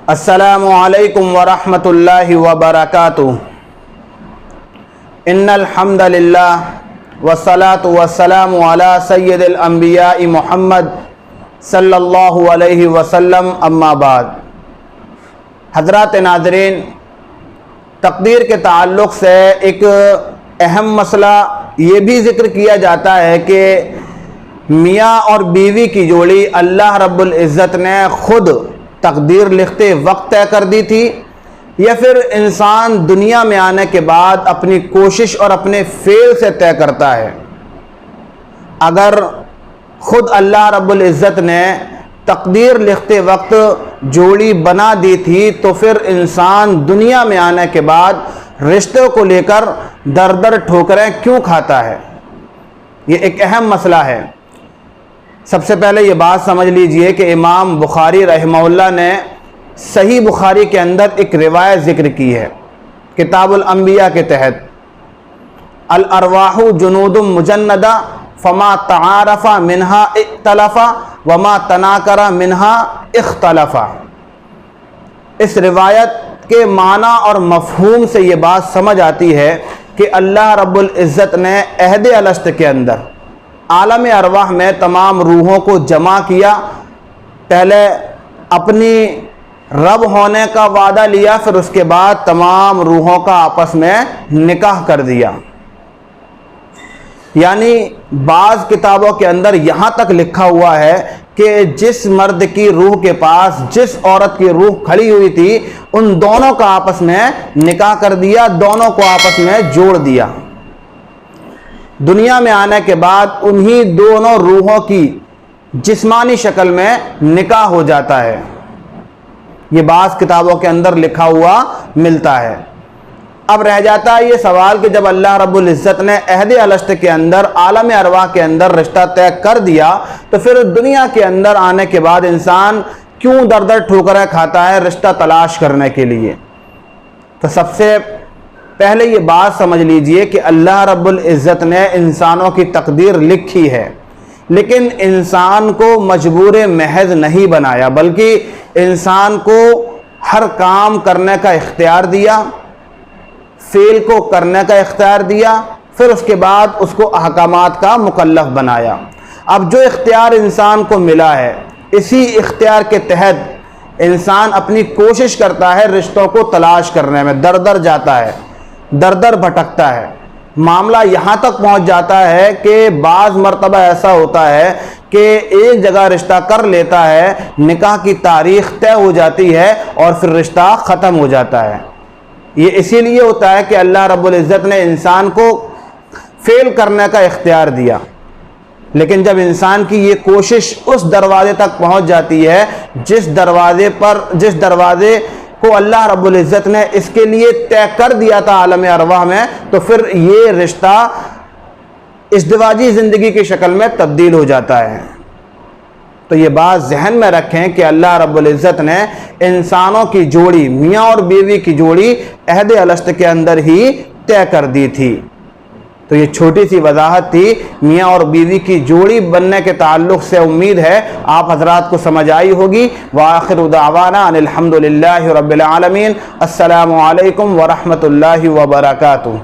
अस्सलामु अलैकुम वरहमतुल्लाहि वबरकातुहू। इन्नल हम्दलिल्लाह वस्सलातु वस्सलामु अला सय्यिदिल अंबियाइ मुहम्मद सल्लल्लाहु अलैहि वसल्लम, अम्मा बाद। हज़रात नाज़रीन, तक़दीर के ताल्लुक़ से एक अहम मसला ये भी ज़िक्र किया जाता है कि मियाँ और बीवी की जोड़ी अल्लाह रब्बुल इज़्ज़त ने ख़ुद तकदीर लिखते वक्त तय कर दी थी, या फिर इंसान दुनिया में आने के बाद अपनी कोशिश और अपने फेल से तय करता है। अगर ख़ुद अल्लाह रब्बुल इज़्ज़त ने तकदीर लिखते वक्त जोड़ी बना दी थी तो फिर इंसान दुनिया में आने के बाद रिश्तों को लेकर दर दर ठोकरें क्यों खाता है? ये एक अहम मसला है। सबसे पहले ये बात समझ लीजिए कि इमाम बुखारी रहमहुल्लाह ने सही बुखारी के अंदर एक रिवायत ज़िक्र की है किताबुल अंबिया के तहत, अल अरवाहु जुनूदुम मुजन्नदा फमा तआरफा मिनहा इख्तलफा वमा तनाकरा मिनहा इख्तलफा। इस रिवायत के माना और मफहूम से ये बात समझ आती है कि अल्लाह रब्बुल इज़्ज़त ने अहद अलस्त के अंदर आलम अरवाह में तमाम रूहों को जमा किया। पहले अपनी रब होने का वादा लिया, फिर उसके बाद तमाम रूहों का आपस में निकाह कर दिया। यानी बाज़ किताबों के अंदर यहाँ तक लिखा हुआ है कि जिस मर्द की रूह के पास जिस औरत की रूह खड़ी हुई थी, उन दोनों का आपस में निकाह कर दिया, दोनों को आपस में जोड़ दिया। दुनिया में आने के बाद उन्हीं दोनों रूहों की जिस्मानी शक्ल में निकाह हो जाता है। ये बाज़ किताबों के अंदर लिखा हुआ मिलता है। अब रह जाता है ये सवाल कि जब अल्लाह रब्बुल इज़्ज़त ने अहद अलस्त के अंदर आलम अरवाह के अंदर रिश्ता तय कर दिया तो फिर दुनिया के अंदर आने के बाद इंसान क्यों दर दर ठोकरें खाता है रिश्ता तलाश करने के लिए? तो सबसे पहले ये बात समझ लीजिए कि अल्लाह रब्बुल इज़्ज़त ने इंसानों की तकदीर लिखी है, लेकिन इंसान को मजबूर महज नहीं बनाया, बल्कि इंसान को हर काम करने का इख्तियार दिया, फेल को करने का इख्तियार दिया, फिर उसके बाद उसको अहकामात का मुकल्लफ बनाया। अब जो इख्तियार इंसान को मिला है, इसी इख्तियार के तहत इंसान अपनी कोशिश करता है रिश्तों को तलाश करने में, दर दर जाता है, दर दर भटकता है। मामला यहाँ तक पहुँच जाता है कि बाज़ मरतबा ऐसा होता है कि एक जगह रिश्ता कर लेता है, निकाह की तारीख़ तय हो जाती है और फिर रिश्ता ख़त्म हो जाता है। ये इसीलिए होता है कि अल्लाह रब्बुल इज़्ज़त ने इंसान को फेल करने का इख्तियार दिया, लेकिन जब इंसान की ये कोशिश उस दरवाजे तक पहुँच जाती है जिस दरवाजे को अल्लाह रब्बुल इज़्ज़त ने इसके लिए तय कर दिया था आलम अरवाह में, तो फिर ये रिश्ता इज़्दिवाजी ज़िंदगी की शक्ल में तब्दील हो जाता है। तो ये बात जहन में रखें कि अल्लाह रब्बुल इज़्ज़त ने इंसानों की जोड़ी, मियाँ और बीवी की जोड़ी अहद अलस्त के अंदर ही तय कर दी थी। तो ये छोटी सी वजाहत थी मियाँ और बीवी की जोड़ी बनने के ताल्लुक़ से। उम्मीद है आप हज़रात को समझ आई होगी। व आखिरु दावाना अनिल हम्दुलिल्लाहि रब्बिल आलमीन। अस्सलामु अलैकुम व रहमतुल्लाहि व बरकातुहू।